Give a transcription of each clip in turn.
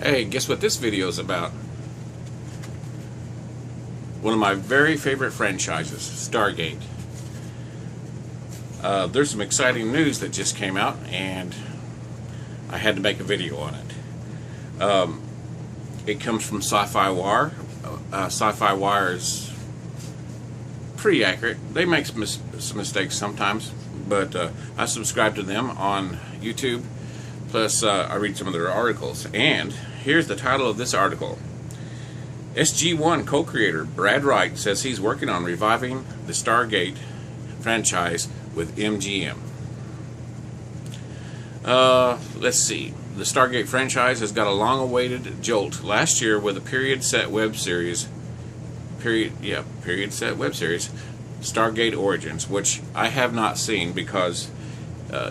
Hey, guess what this video is about? One of my very favorite franchises, Stargate. There's some exciting news that just came out, and I had to make a video on it. It comes from Sci-Fi Wire. Sci-Fi Wire is pretty accurate. They make some mistakes sometimes, but I subscribe to them on YouTube. Plus, I read some of their articles. And here's the title of this article. SG-1 co-creator Brad Wright says he's working on reviving the Stargate franchise with MGM. Let's see. The Stargate franchise has got a long-awaited jolt last year with a period-set web series. Period-set web series, Stargate Origins, which I have not seen because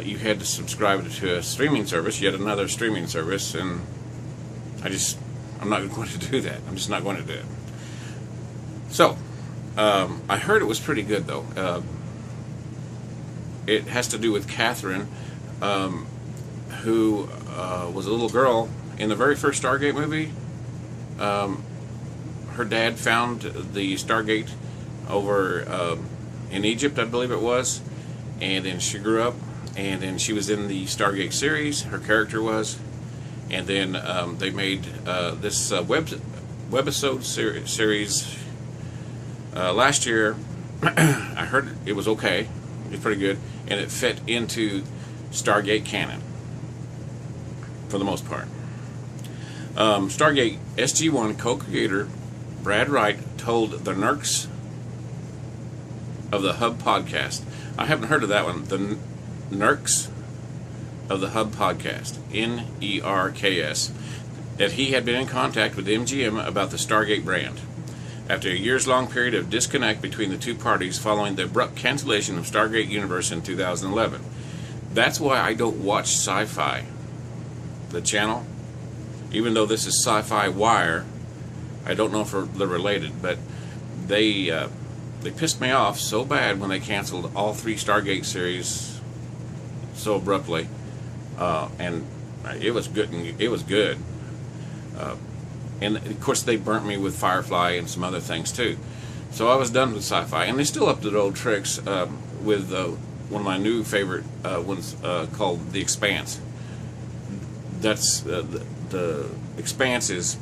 you had to subscribe to a streaming service, yet another streaming service, and I'm not going to do that. I'm just not going to do it. So, I heard it was pretty good, though. It has to do with Catherine, who was a little girl in the very first Stargate movie. Her dad found the Stargate over in Egypt, I believe it was, and then she grew up, and then she was in the Stargate series. Her character was, and then they made this webisode series last year. I heard it was okay. It was pretty good, and it fit into Stargate canon for the most part. Stargate SG-1 co-creator Brad Wright told the Nerks of the Hub podcast. I haven't heard of that one. The Nerks of the Hub podcast, N-E-R-K-S, that he had been in contact with MGM about the Stargate brand. After a years-long period of disconnect between the two parties following the abrupt cancellation of Stargate Universe in 2011. That's why I don't watch Sci-Fi, the channel. Even though this is Sci-Fi Wire, I don't know if they're related, but they pissed me off so bad when they canceled all 3 Stargate series so abruptly, and it was good. And of course they burnt me with Firefly and some other things too. So I was done with Sci-Fi, and they still up to the old tricks with one of my new favorite ones called The Expanse. That's the Expanse is,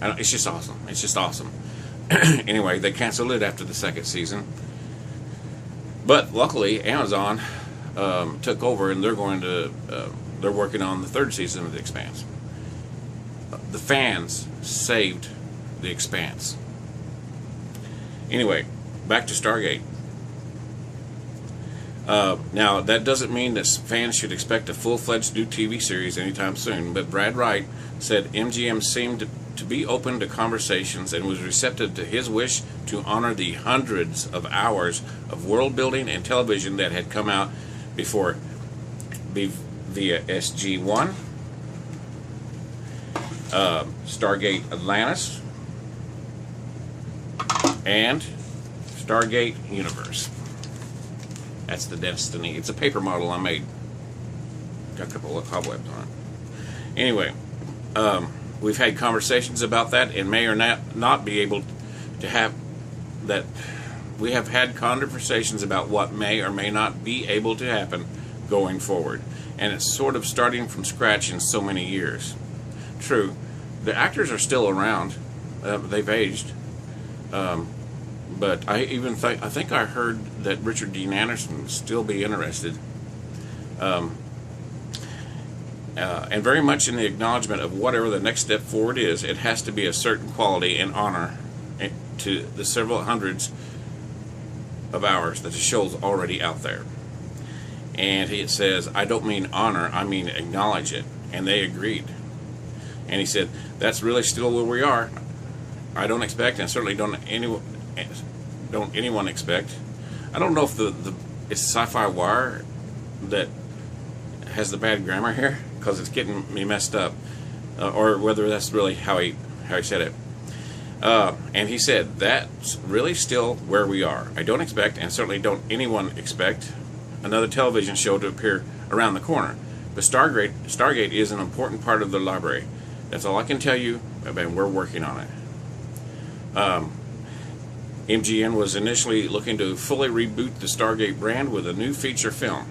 it's just awesome. It's just awesome. Anyway, they canceled it after the 2nd season, but luckily Amazon took over, and they're working on the 3rd season of The Expanse. The fans saved The Expanse. Anyway, back to Stargate. Now, that doesn't mean that fans should expect a full-fledged new TV series anytime soon, but Brad Wright said MGM seemed to be open to conversations and was receptive to his wish to honor the hundreds of hours of world-building and television that had come out before via SG-1, Stargate Atlantis, and Stargate Universe. That's the Destiny. It's a paper model I made. Got a couple of cobwebs on it. Anyway, we've had conversations about that, and may or not be able to have that. We have had conversations about what may or may not be able to happen going forward, and it's sort of starting from scratch in so many years. True, the actors are still around. They've aged, but I think I heard that Richard Dean Anderson would still be interested, and very much in the acknowledgement of whatever the next step forward is. It has to be a certain quality and honor to the several hundreds of hours that the show's already out there. And he says, I don't mean honor, I mean acknowledge it. And they agreed. And he said, that's really still where we are. I don't expect, and certainly don't anyone expect. I don't know if it's Sci-Fi Wire that has the bad grammar here, because it's getting me messed up, or whether that's really how he said it. And he said, that's really still where we are. I don't expect, and certainly don't anyone expect, another television show to appear around the corner. But Stargate is an important part of the library. That's all I can tell you, and we're working on it. MGM was initially looking to fully reboot the Stargate brand with a new feature film,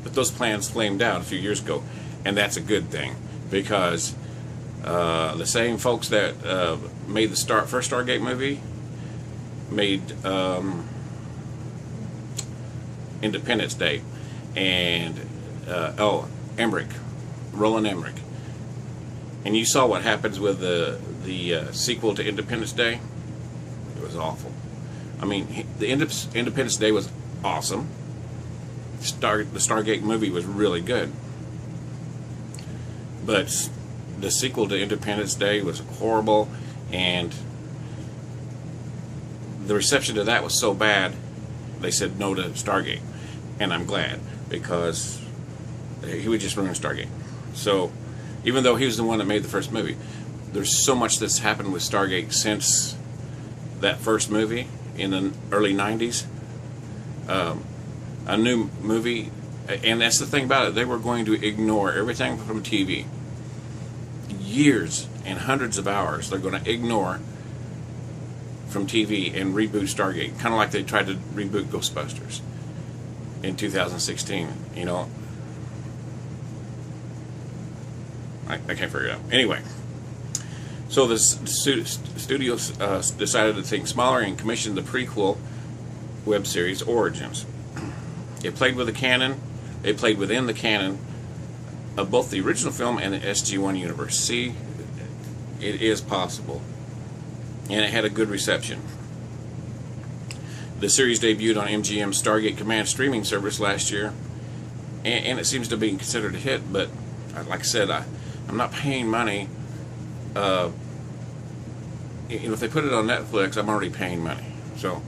but those plans flamed out a few years ago, and that's a good thing, because the same folks that made the first Stargate movie made Independence Day, and Roland Emmerich, and you saw what happens with the sequel to Independence Day. It was awful. I mean, the Independence Day was awesome. The Stargate movie was really good, but the sequel to Independence Day was horrible, and the reception to that was so bad, they said no to Stargate, and I'm glad, because he would just ruin Stargate. So, even though he was the one that made the first movie, there's so much that's happened with Stargate since that first movie in the early 90s. A new movie, and that's the thing about it, they were going to ignore everything from TV. Years and hundreds of hours they're going to ignore from TV and reboot Stargate, kind of like they tried to reboot Ghostbusters in 2016. You know, I can't figure it out. Anyway, so the studios decided to think smaller and commissioned the prequel web series Origins. It played with the canon. It played within the canon of both the original film and the SG-1 universe. See, it is possible, and it had a good reception. The series debuted on MGM's Stargate Command streaming service last year, and it seems to be considered a hit. But like I said, I'm not paying money. If they put it on Netflix, I'm already paying money. So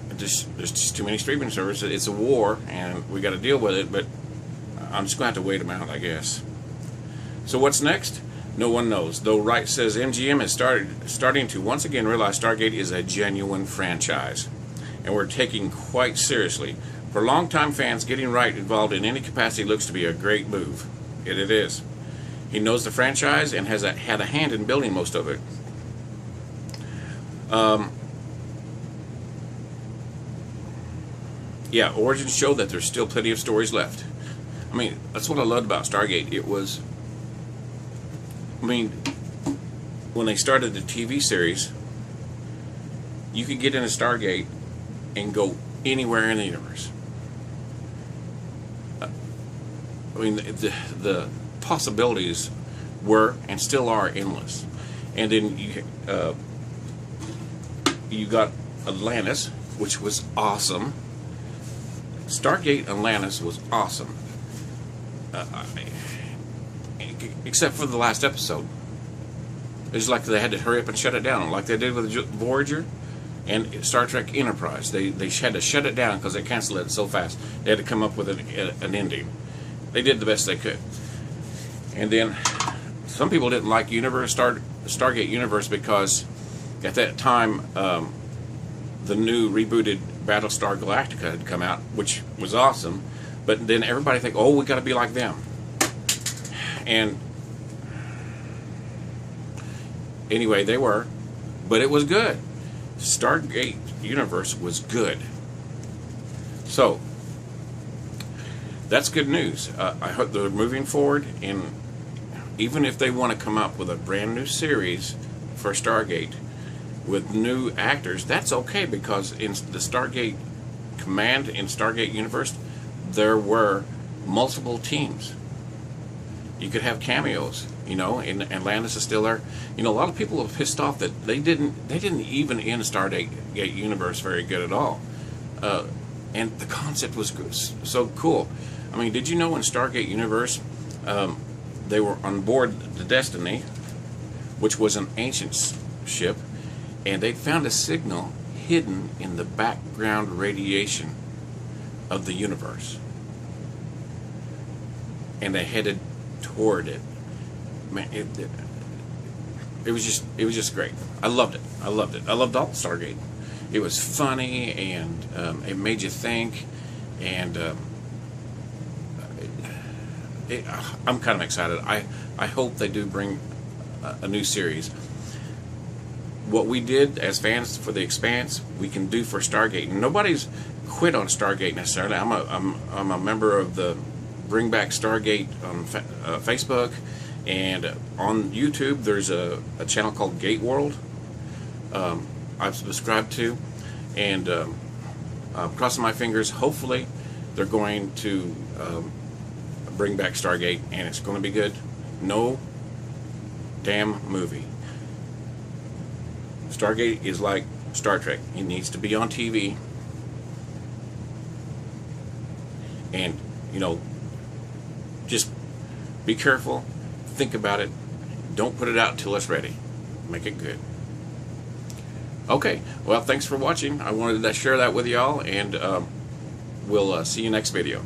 there's just too many streaming services. It's a war, and we got to deal with it. But I'm just going to have to wait them out, I guess. So what's next? No one knows. Though Wright says MGM is starting to once again realize Stargate is a genuine franchise, and we're taking quite seriously. For longtime fans, getting Wright involved in any capacity looks to be a great move. It is. He knows the franchise and has had a hand in building most of it. Yeah, Origins showed that there's still plenty of stories left. I mean, that's what I loved about Stargate. It was, I mean, when they started the TV series, you could get into Stargate and go anywhere in the universe. I mean, the possibilities were and still are endless. And then you got Atlantis, which was awesome. Stargate Atlantis was awesome, except for the last episode. It's like they had to hurry up and shut it down, like they did with Voyager and Star Trek Enterprise. They had to shut it down because they canceled it so fast. They had to come up with an ending. They did the best they could. And then some people didn't like Stargate Universe because at that time the new rebooted Battlestar Galactica had come out, which was awesome, but then everybody think, oh, we got to be like them. And anyway, they were, but it was good. Stargate Universe was good. So that's good news. I hope they're moving forward, and even if they want to come up with a brand new series for Stargate with new actors, that's okay, because in the Stargate Command in Stargate Universe, there were multiple teams. You could have cameos, you know, and Atlantis is still there. You know, a lot of people are pissed off that they didn't even end Stargate Universe very good at all. And the concept was so cool. I mean, did you know in Stargate Universe, they were on board the Destiny, which was an ancient ship, and they found a signal hidden in the background radiation of the universe, and they headed toward it. Man, it was just great. I loved it. I loved all Stargate. It was funny, and it made you think, and I'm kind of excited. I hope they do bring a new series. What we did as fans for The Expanse, we can do for Stargate. And nobody's quit on Stargate necessarily. I'm a member of the Bring Back Stargate on Facebook, and on YouTube there's a channel called Gate World I've subscribed to, and I'm crossing my fingers. Hopefully they're going to bring back Stargate, and it's going to be good. No damn movie. Stargate is like Star Trek. It needs to be on TV. And, you know, just be careful. Think about it. Don't put it out until it's ready. Make it good. Okay. Well, thanks for watching. I wanted to share that with y'all, and we'll see you next video.